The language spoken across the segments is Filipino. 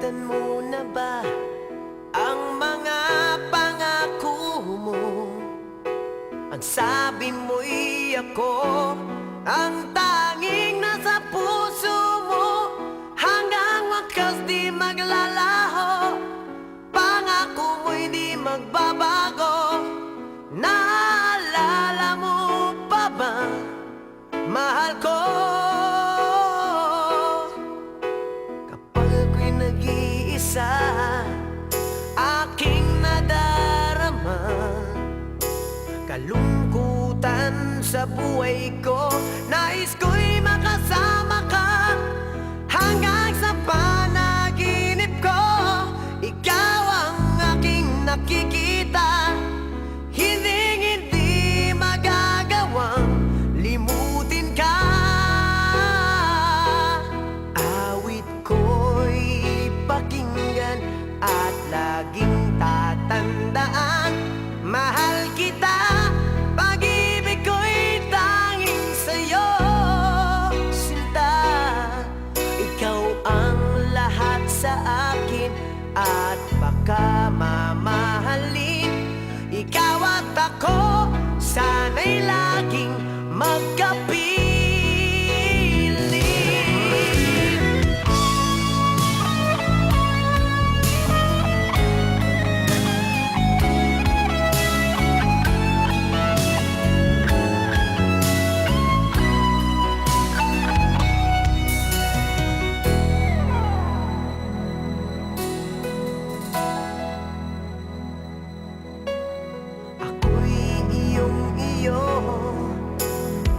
Nalimutan mo na ba ang mga pangako mo? Ang sabi mo'y ako ang tanging nasa puso mo, hanggang wakas di maglalaho. Pangako mo'y di magbabago. Naalala mo pa ba, mahal ko? Kapag ako'y nag-iisa, aking nadarama kalungkutan sa buhay ko. Nais ko'y makasama ka hanggang sa panaginip ko. Ikaw ang aking nakikita, hindi magagawang limutin ka. Awit ko'y pakinggan at laging tatandaan, mahal kita. Pag-ibig ko'y tanging sa'yo, sinta. Ikaw ang lahat sa akin at baka mamahalin. Ikaw at ako, sana'y laging magkapiling.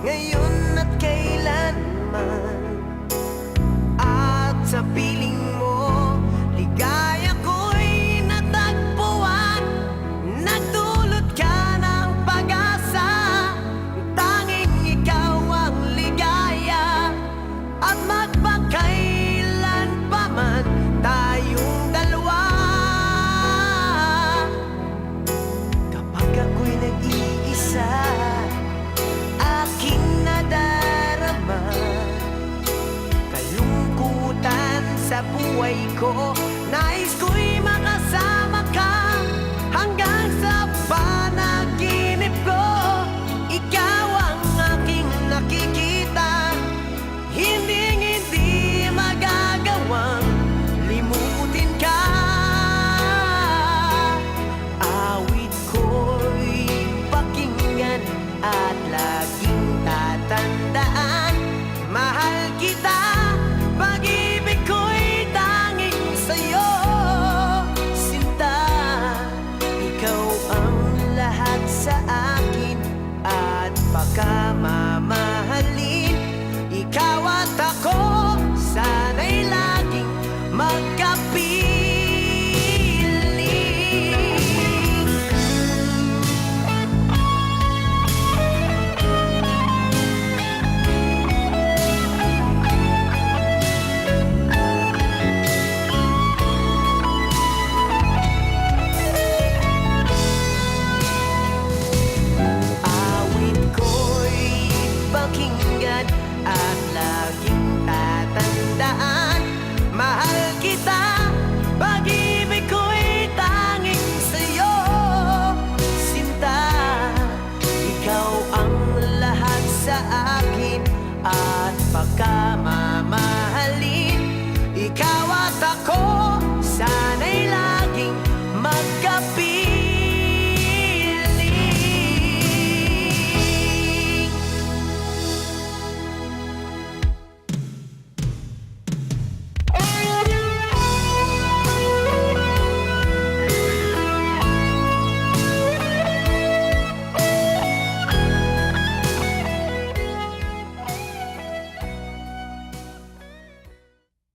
Ngayon at kailanman, at sa piling mo, ligaya ko'y natagpuan. Nagdulot ka ng pag-asa, tanging ikaw ang ligaya. At magpakailan pa man tayong dalawa, kapag ako'y nag-iisa, aking nadarama kalungkutan sa buhay ko. Nais ko'y